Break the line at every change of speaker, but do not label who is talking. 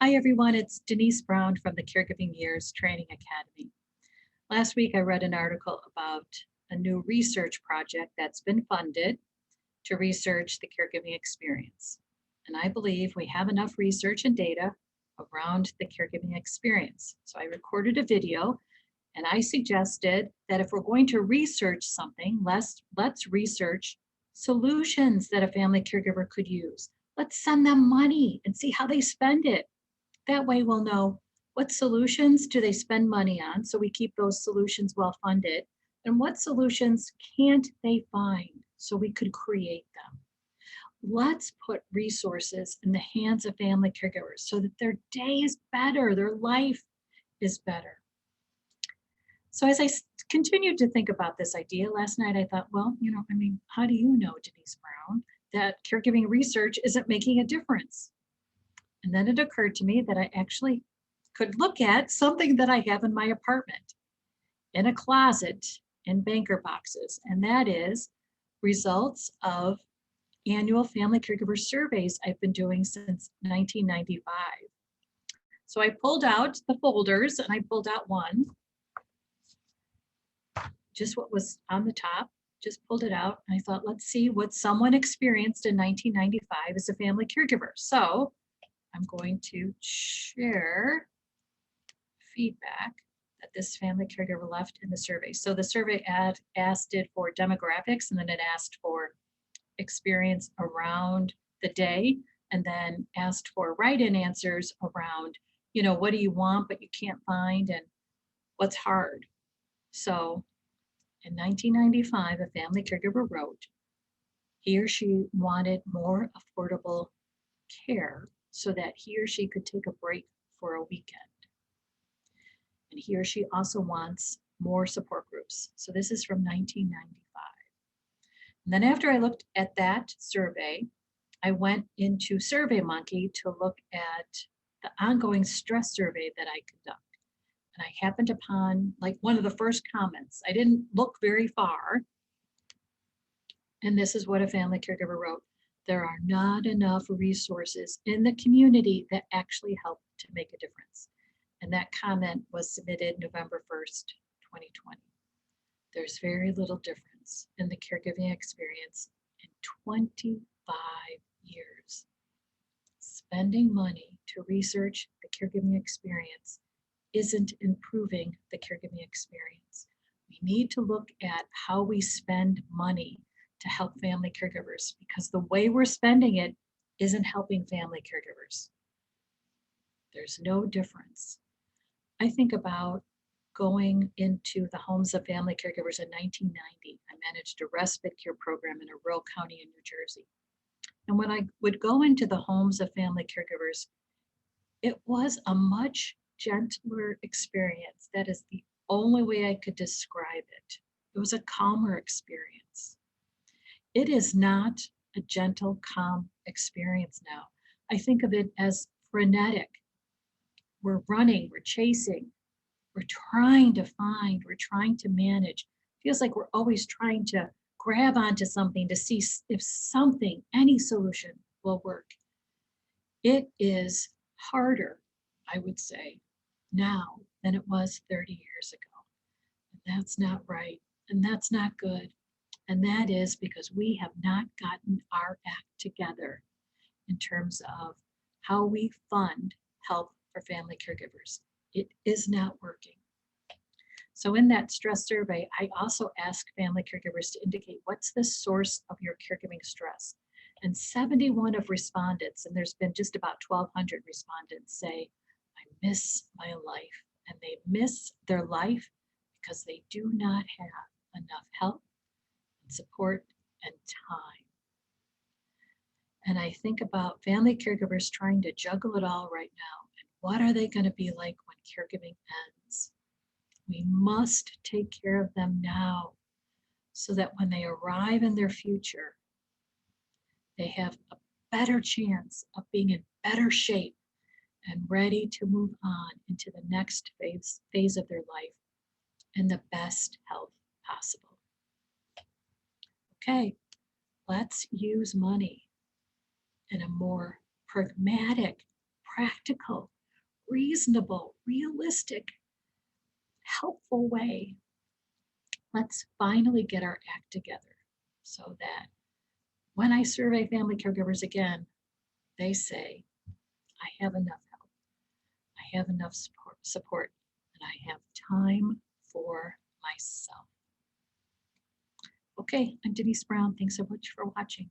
Hi, everyone. It's Denise Brown from the Caregiving Years Training Academy. Last week, I read an article about a new research project that's been funded to research the caregiving experience. And I believe we have enough research and data around the caregiving experience. So I recorded a video and I suggested that if we're going to research something, let's research solutions that a family caregiver could use. Let's send them money and see how they spend it. That way we'll know what solutions do they spend money on, so we keep those solutions well funded, and what solutions can't they find, so we could create them. Let's put resources in the hands of family caregivers so that their day is better, their life is better. So as I continued to think about this idea last night, I thought, well, how do you know, Denise Brown, that caregiving research isn't making a difference? And then it occurred to me that I actually could look at something that I have in my apartment, in a closet, in banker boxes, and that is results of annual family caregiver surveys I've been doing since 1995. So I pulled out the folders and I pulled out one, just what was on the top, just pulled it out. And I thought, let's see what someone experienced in 1995 as a family caregiver. So I'm going to share feedback that this family caregiver left in the survey. So the survey asked it for demographics, and then it asked for experience around the day, and then asked for write-in answers around, what do you want but you can't find, and what's hard. So in 1995, a family caregiver wrote he or she wanted more affordable care so that he or she could take a break for a weekend. And he or she also wants more support groups. So this is from 1995. And then after I looked at that survey, I went into SurveyMonkey to look at the ongoing stress survey that I conduct. And I happened upon like one of the first comments. I didn't look very far. And this is what a family caregiver wrote. There are not enough resources in the community that actually help to make a difference. And that comment was submitted November 1st, 2020. There's very little difference in the caregiving experience in 25 years. Spending money to research the caregiving experience isn't improving the caregiving experience. We need to look at how we spend money to help family caregivers, because the way we're spending it isn't helping family caregivers. There's no difference. I think about going into the homes of family caregivers in 1990. I managed a respite care program in a rural county in New Jersey. And when I would go into the homes of family caregivers, it was a much gentler experience. That is the only way I could describe it. It was a calmer experience. It is not a gentle, calm experience now. I think of it as frenetic. We're running, we're chasing, we're trying to find, we're trying to manage. Feels like we're always trying to grab onto something to see if something, any solution will work. It is harder, I would say, now than it was 30 years ago. And that's not right. And that's not good. And that is because we have not gotten our act together in terms of how we fund help for family caregivers. It is not working. So in that stress survey, I also asked family caregivers to indicate what's the source of your caregiving stress. And 71 of respondents, and there's been just about 1,200 respondents, say, I miss my life. And they miss their life because they do not have enough help and support and time. And I think about family caregivers trying to juggle it all right now. And what are they going to be like when caregiving ends? We must take care of them now so that when they arrive in their future, they have a better chance of being in better shape and ready to move on into the next phase of their life in the best health possible. Okay, let's use money in a more pragmatic, practical, reasonable, realistic, helpful way. Let's finally get our act together so that when I survey family caregivers again, they say, I have enough help, I have enough support, and I have time for myself. Okay, I'm Denise Brown. Thanks so much for watching.